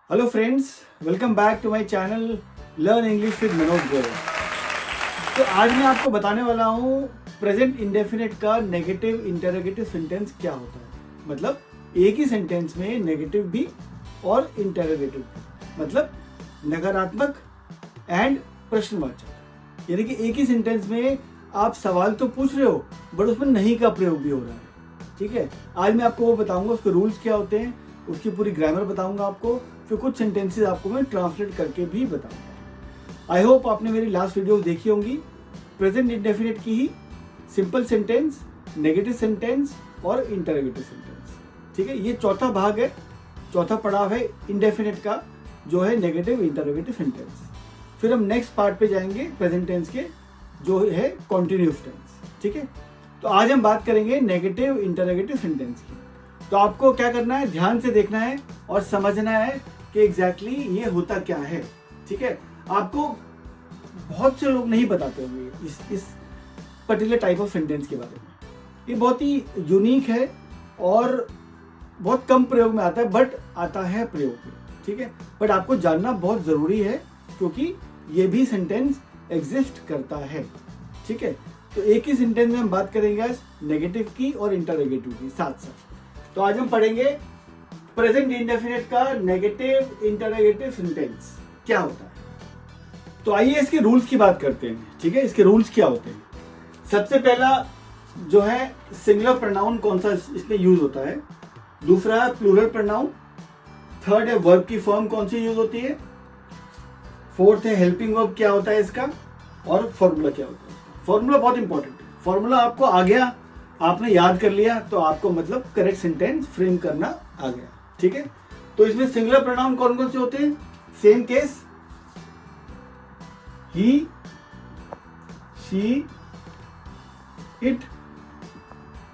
Hello friends, welcome back to my channel learn English with Manoj Goyal. तो आज मैं आपको बताने वाला हूँ प्रेजेंट इंडेफिनिट का नेगेटिव इंटरोगेटिव सेंटेंस क्या होता है। मतलब एक ही सेंटेंस में नेगेटिव भी और इंटरोगेटिव भी, मतलब नकारात्मक एंड प्रश्नवाचक। यानी कि एक ही सेंटेंस में आप सवाल तो पूछ रहे हो बट उसमें नहीं का प्रयोग भी हो रहा है। ठीक है, आज मैं आपको वो बताऊंगा, उसके रूल्स क्या होते हैं, उसकी पूरी ग्रामर बताऊंगा आपको, फिर कुछ सेंटेंसेस आपको मैं ट्रांसलेट करके भी बताऊंगा। आई होप आपने मेरी लास्ट वीडियो देखी होंगी प्रेजेंट इंडेफिनिट की ही, सिंपल सेंटेंस, नेगेटिव सेंटेंस और इंटरोगेटिव सेंटेंस। ठीक है, ये चौथा भाग है, चौथा पड़ाव है इंडेफिनिट का, जो है नेगेटिव इंटरोगेटिव सेंटेंस। फिर हम नेक्स्ट पार्ट पे जाएंगे प्रेजेंट टेंस के, जो है कॉन्टिन्यूस टेंस। ठीक है, तो आज हम बात करेंगे नेगेटिव इंटरोगेटिव सेंटेंस की। तो आपको क्या करना है, ध्यान से देखना है और समझना है कि एग्जैक्टली ये होता क्या है। ठीक है, आपको बहुत से लोग नहीं बताते होंगे इस पर्टिकुलर टाइप ऑफ सेंटेंस के बारे में। ये बहुत ही यूनिक है और बहुत कम प्रयोग में आता है, बट आता है प्रयोग में। ठीक है, बट आपको जानना बहुत ज़रूरी है क्योंकि ये भी सेंटेंस एग्जिस्ट करता है। ठीक है, तो एक ही सेंटेंस में हम बात करेंगे आज नेगेटिव की और इंटरोगेटिव की साथ साथ। तो आज हम पढ़ेंगे प्रेजेंट इंडेफिनिट का नेगेटिव इंटरोगेटिव सेंटेंस क्या होता है। तो आइए इसके रूल्स की बात करते हैं। ठीक है, इसके रूल्स क्या होते हैं। सबसे पहला जो है सिंगुलर प्रोनाउन कौन सा इसमें यूज होता है, दूसरा है प्लूरल प्रोनाउन, थर्ड है वर्ब की फॉर्म कौन सी यूज होती है, फोर्थ है हेल्पिंग वर्ब क्या होता है इसका, और फॉर्मूला क्या होता है। फॉर्मूला बहुत इंपॉर्टेंट है। फॉर्मूला आपको आ गया, आपने याद कर लिया, तो आपको मतलब करेक्ट सेंटेंस फ्रेम करना आ गया। ठीक है, तो इसमें सिंगुलर प्रोनाउन कौन कौन से होते हैं, same case, he, she, it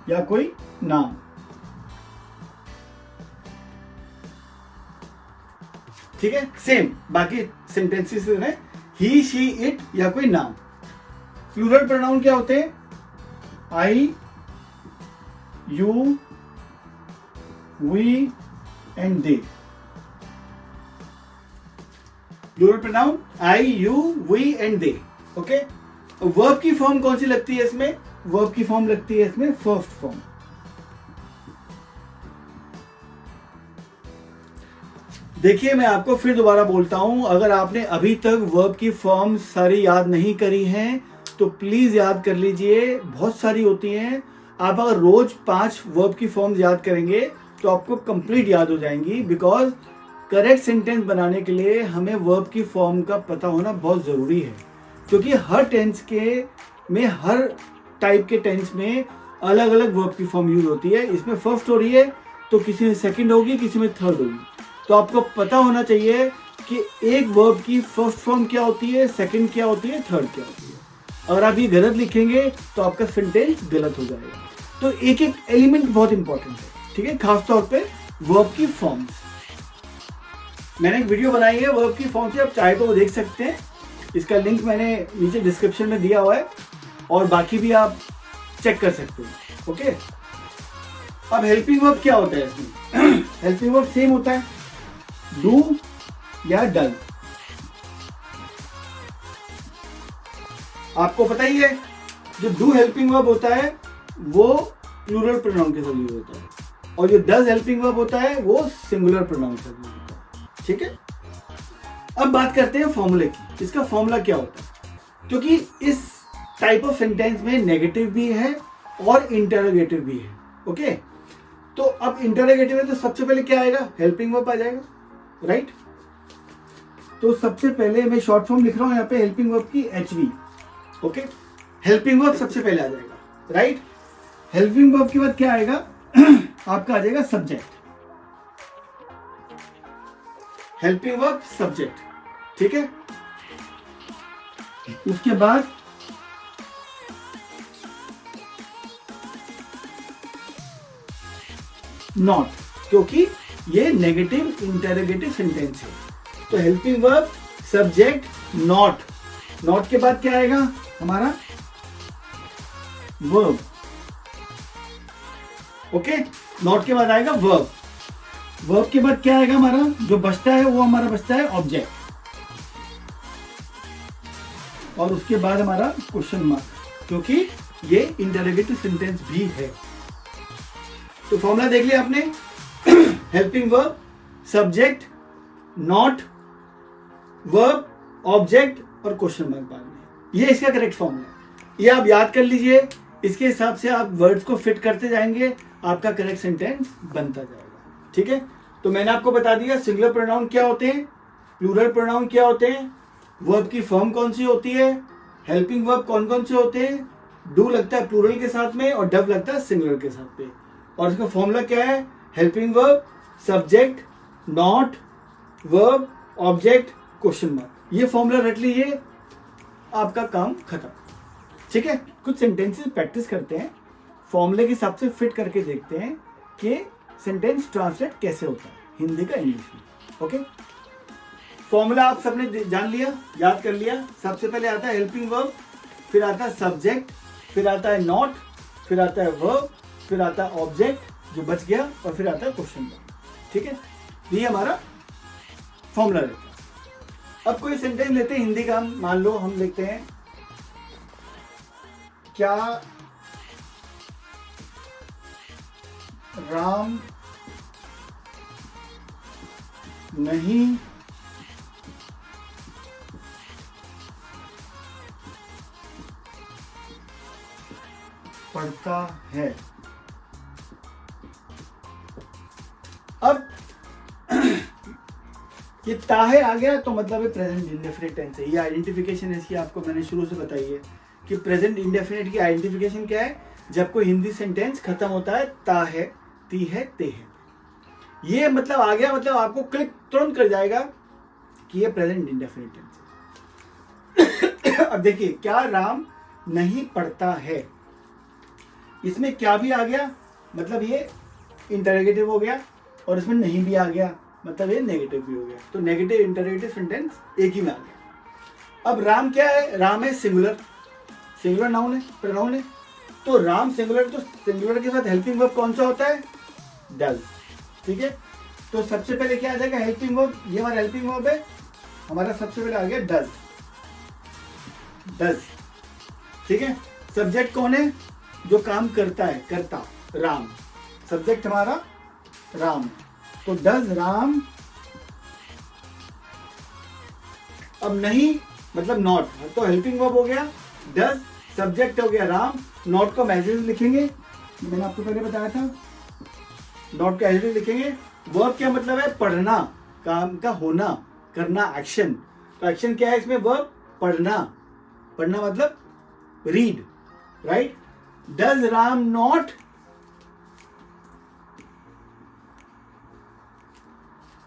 या कोई नाम। ठीक है, सेम बाकी सेंटेंसेस है, ही, शी, इट या कोई नाम। प्लूरल प्रोनाउन क्या होते हैं, I, you, we and they. Plural pronoun I, you, we and they. Okay, verb की फॉर्म कौन सी लगती है इसमें, वर्ब की फॉर्म लगती है इसमें फर्स्ट फॉर्म। देखिए, मैं आपको फिर दोबारा बोलता हूं, अगर आपने अभी तक वर्ब की फॉर्म सारी याद नहीं करी हैं तो प्लीज याद कर लीजिए। बहुत सारी होती हैं, आप अगर रोज 5 वर्ब की फॉर्म्स याद करेंगे तो आपको कंप्लीट याद हो जाएंगी। बिकॉज करेक्ट सेंटेंस बनाने के लिए हमें वर्ब की फॉर्म का पता होना बहुत ज़रूरी है, क्योंकि हर टेंस के में, हर टाइप के टेंस में अलग अलग वर्ब की फॉर्म यूज होती है। इसमें फर्स्ट हो रही है तो किसी में सेकंड होगी, किसी में थर्ड होगी। तो आपको पता होना चाहिए कि एक वर्ब की फर्स्ट फॉर्म क्या होती है, सेकंड क्या होती है, थर्ड क्या होती है। अगर आप ये गलत लिखेंगे तो आपका सेंटेंस गलत हो जाएगा। तो एक एक एलिमेंट बहुत इंपॉर्टेंट है। ठीक है, खासतौर पे वर्ब की फॉर्म्स। मैंने एक वीडियो बनाई है वर्ब की फॉर्म से, आप चाहे तो वो देख सकते हैं। इसका लिंक मैंने नीचे डिस्क्रिप्शन में दिया हुआ है और बाकी भी आप चेक कर सकते हो। ओके, अब हेल्पिंग वर्ब क्या होता है इसमें। हेल्पिंग वर्ब सेम होता है, डू या डन। आपको पता ही है, जो डू हेल्पिंग वर्ब होता है वो प्लूरल प्रोनाउन के साथ यूज होता है, और जो डज हेल्पिंग वर्ब होता है वो सिंगुलर प्रोनाउन के साथ यूज होता है। ठीक है, अब बात करते हैं फॉर्मूले की। इसका फॉर्मूला क्या होता है, क्योंकि इस टाइप ऑफ सेंटेंस में नेगेटिव भी है और इंटरोगेटिव भी है। ओके, तो अब इंटरोगेटिव है तो सबसे पहले क्या आएगा, हेल्पिंग वर्ब आ जाएगा, राइट। तो सबसे पहले मैं शॉर्ट फॉर्म लिख रहा हूं यहाँ पे हेल्पिंग वर्ब की, HV। ओके, हेल्पिंग वर्ब सबसे पहले आ जाएगा, राइट। हेल्पिंग वर्ब के बाद क्या आएगा, आपका आ जाएगा सब्जेक्ट। हेल्पिंग वर्ब सब्जेक्ट, ठीक है। उसके बाद नॉट, क्योंकि ये नेगेटिव इंटरोगेटिव सेंटेंस है। तो helping verb subject not, not के बाद क्या आएगा हमारा वर्ब। ओके, नॉट के बाद आएगा वर्ब। वर्ब के बाद क्या आएगा हमारा, जो बचता है वो हमारा बचता है ऑब्जेक्ट, और उसके बाद हमारा क्वेश्चन मार्क, क्योंकि ये इंटरोगेटिव सेंटेंस भी है। तो फॉर्मूला देख लिया आपने, helping verb, subject, not, verb, object और क्वेश्चन मार्क बाद में। ये इसका करेक्ट फॉर्मूला है, ये आप याद कर लीजिए। इसके हिसाब से आप वर्ड्स को फिट करते जाएंगे, आपका करेक्ट सेंटेंस बनता जाएगा। ठीक है, तो मैंने आपको बता दिया सिंगुलर प्रोनाउन क्या होते हैं, प्लूरल प्रोनाउन क्या होते हैं, वर्ब की फॉर्म कौन सी होती है, हेल्पिंग वर्ब कौन कौन से होते हैं, डू लगता है प्लूरल के साथ में और डव लगता है सिंगुलर के साथ में, और इसका फॉर्मूला क्या है, helping verb, subject, not, verb, object, question mark. ये फॉर्मूला रट लीजिए, आपका काम खत्म। ठीक है, कुछ सेंटेंसेस प्रैक्टिस करते हैं, फॉर्मूले के हिसाब से फिट करके देखते हैं कि सेंटेंस ट्रांसलेट कैसे होता है हिंदी का इंग्लिश में। ओके, फॉर्मूला आप सबने जान लिया, याद कर लिया। सबसे पहले आता है हेल्पिंग वर्ब, फिर आता है सब्जेक्ट, फिर आता है नॉट, फिर आता है वर्ब, फिर आता है ऑब्जेक्ट जो बच गया, और फिर आता है क्वेश्चन मार्क। ठीक है, ये हमारा फॉर्मूला रहता है। अब कोई सेंटेंस लेते हैं हिंदी का, मान लो हम लिखते हैं क्या राम नहीं पढ़ता है। अब ये ताहे आ गया तो मतलब है प्रेजेंट इंडेफिनिट टेंस है। ये आइडेंटिफिकेशन है इसकी, आपको मैंने शुरू से बताई है कि प्रेजेंट इंडेफिनिट की आइडेंटिफिकेशन क्या है, जब कोई हिंदी सेंटेंस खत्म होता है ता है, ती है, ते है, ये मतलब आ गया, मतलब आपको क्लिक तुरंत कर जाएगा कि ये प्रेजेंट इंडेफिनिट टेंस है। अब देखिए, क्या राम नहीं पढ़ता है, इसमें क्या भी आ गया, मतलब ये इंटरोगेटिव हो गया, और इसमें नहीं भी आ गया, मतलब ये नेगेटिव भी हो गया। तो नेगेटिव इंटरोगेटिव सेंटेंस एक ही में आ गया। अब राम क्या है, राम है सिंगुलर, सिंगुलर नाउन है, प्रोनाउन है, तो राम सिंगुलर, तो सिंगुलर के साथ हेल्पिंग वर्ब कौन सा होता है, डज। ठीक है, तो सबसे पहले क्या आ जाएगा, हेल्पिंग वर्ब, ये हमारा हेल्पिंग वर्ब है, हमारा सबसे पहले आ गया डज, डज। ठीक है, सब्जेक्ट कौन है, जो काम करता है, करता, राम, सब्जेक्ट हमारा राम, तो डज राम। अब नहीं मतलब नॉट, तो हेल्पिंग वर्ब हो गया डज, सब्जेक्ट हो गया राम, नॉट का मैसेज लिखेंगे, मैंने आपको पहले बताया था, नॉट का एज लिखेंगे। वर्ब क्या मतलब है, पढ़ना, काम का होना, करना, एक्शन। तो एक्शन क्या है इसमें, वर्ब पढ़ना, पढ़ना मतलब read, right. Does Ram not,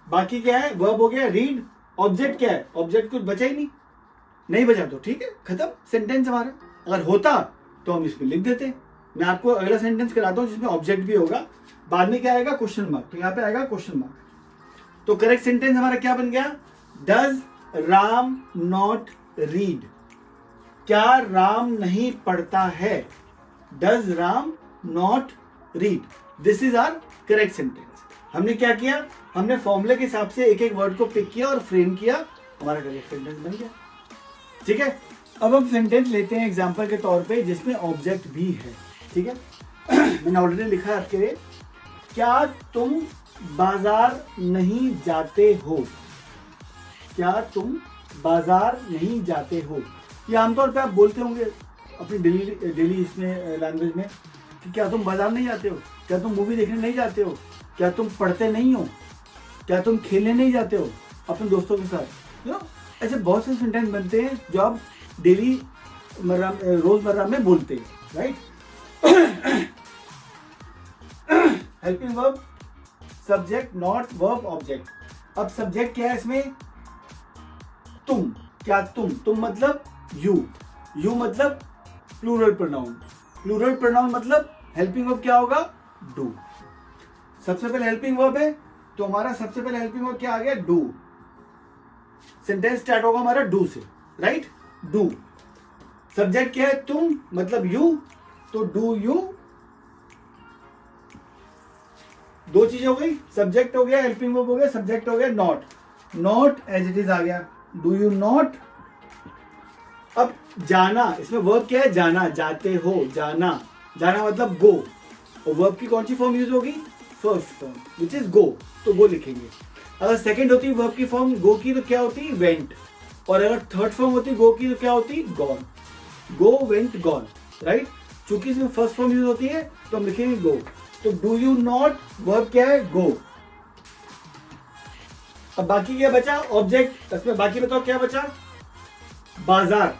बाकी क्या है, वर्ब हो गया रीड, ऑब्जेक्ट क्या है, ऑब्जेक्ट कुछ बचा ही नहीं, नहीं बचा तो ठीक है, खत्म सेंटेंस हमारा। अगर होता तो हम इसमें लिख देते। मैं आपको अगला सेंटेंस कराता हूं जिसमें ऑब्जेक्ट भी होगा, बाद में क्या आएगा, क्वेश्चन मार्क, तो यहाँ पे आएगा क्वेश्चन मार्क। तो करेक्ट सेंटेंस हमारा क्या बन गया, डज राम नॉट रीड, क्या राम नहीं पढ़ता है, does Ram not read, this is our correct sentence. हमने क्या किया, हमने फॉर्मूले के हिसाब से एक एक वर्ड को पिक किया और फ्रेम किया, हमारा करेक्ट सेंटेंस बन गया। ठीक है, अब हम सेंटेंस लेते हैं एग्जांपल के तौर पे जिसमें ऑब्जेक्ट भी है। ठीक है, मैंने ऑलरेडी लिखा है आपके लिए, क्या तुम बाजार नहीं जाते हो, क्या तुम बाजार नहीं जाते हो। ये आमतौर पे आप बोलते होंगे अपनी डेली इसमें लैंग्वेज में कि क्या तुम बाजार नहीं जाते हो, क्या तुम मूवी देखने नहीं जाते हो, क्या तुम पढ़ते नहीं हो, क्या तुम खेलने नहीं जाते हो अपने दोस्तों के साथ। यू नो, ऐसे बहुत से सेंटेंस बनते हैं जो आप डेली रोजमर्रा में बोलते हैं, right. Helping verb, subject, not, verb, object. अब सब्जेक्ट क्या है इसमें, तुम, क्या तुम मतलब यू, यू मतलब प्लूरल प्रोनाउन, प्लूरल प्रोनाउन मतलब हेल्पिंग वर्ब क्या होगा, डू। सबसे पहले हेल्पिंग वर्ब है तो हमारा सबसे पहले हेल्पिंग वर्ब क्या आ गया, डू। सेंटेंस स्टार्ट होगा हमारा डू से, राइट, डू। सब्जेक्ट क्या है, तुम मतलब यू, तो डू यू दो चीजें हो गई, सब्जेक्ट हो गया, हेल्पिंग वर्ब हो गया, सब्जेक्ट हो गया, not, not as it is आ गया, डू यू नॉट। अब जाना, इसमें वर्ब क्या है, जाना, जाते हो, जाना, जाना मतलब गो, और वर्ब की कौन सी फॉर्म यूज होगी, first form which is go, तो गो लिखेंगे। अगर सेकंड होती वर्ब की फॉर्म गो की तो क्या होती, वेंट, और अगर थर्ड फॉर्म होती गो की तो क्या होती, gone, go went gone, right. चूंकि इसमें फर्स्ट फॉर्म यूज होती है तो हम लिखेंगे गो। तो डू यू नॉट वर्ब क्या है, गो। अब बाकी क्या बचा, ऑब्जेक्ट, इसमें बाकी बताओ क्या बचा, बाजार,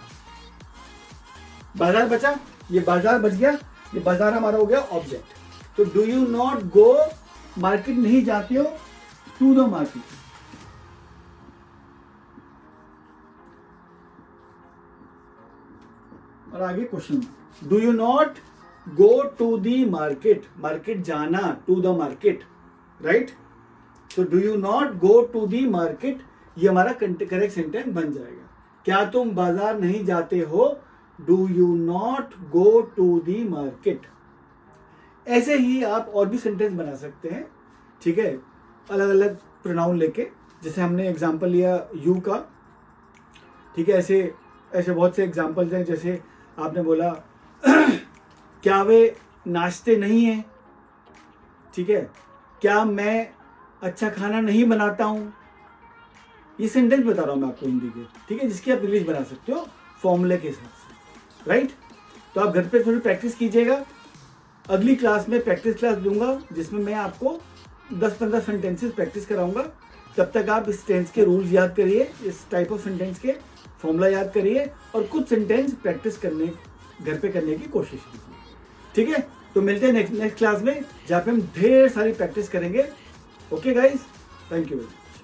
बाजार बचा, ये बाजार बच गया, ये बाजार हमारा हो गया ऑब्जेक्ट। तो do you not go, market नहीं जाते हो, टू द मार्केट। और आगे question, do you not go to the market, market जाना, टू द मार्केट, राइट। तो do you not go to the market, ये हमारा करेक्ट सेंटेंस बन जाएगा। क्या तुम बाजार नहीं जाते हो, do you not go to the market. ऐसे ही आप और भी सेंटेंस बना सकते हैं, ठीक है, अलग अलग प्रोनाउन लेके, जैसे हमने एग्जांपल लिया यू का, ठीक है। ऐसे ऐसे बहुत से एग्जांपल्स हैं, जैसे आपने बोला क्या वे नाचते नहीं हैं, ठीक है, क्या मैं अच्छा खाना नहीं बनाता हूं। ये सेंटेंस बता रहा हूं मैं आपको हिंदी के, ठीक है, जिसकी आप इंग्लिश बना सकते हो फॉर्मूले के हिसाब से, राइट। तो आप घर पे थोड़ी प्रैक्टिस कीजिएगा। अगली क्लास में प्रैक्टिस क्लास दूंगा जिसमें मैं आपको 10-15 सेंटेंसेस प्रैक्टिस कराऊंगा। तब तक आप इस टेंस के रूल्स याद करिए, इस टाइप ऑफ सेंटेंस के फॉर्मूला याद करिए, और कुछ सेंटेंस प्रैक्टिस करने घर पे करने की कोशिश कीजिए, ठीक है। तो मिलते हैं नेक्स्ट क्लास में, जहाँ पे हम ढेर सारी प्रैक्टिस करेंगे। Okay guys, thank you.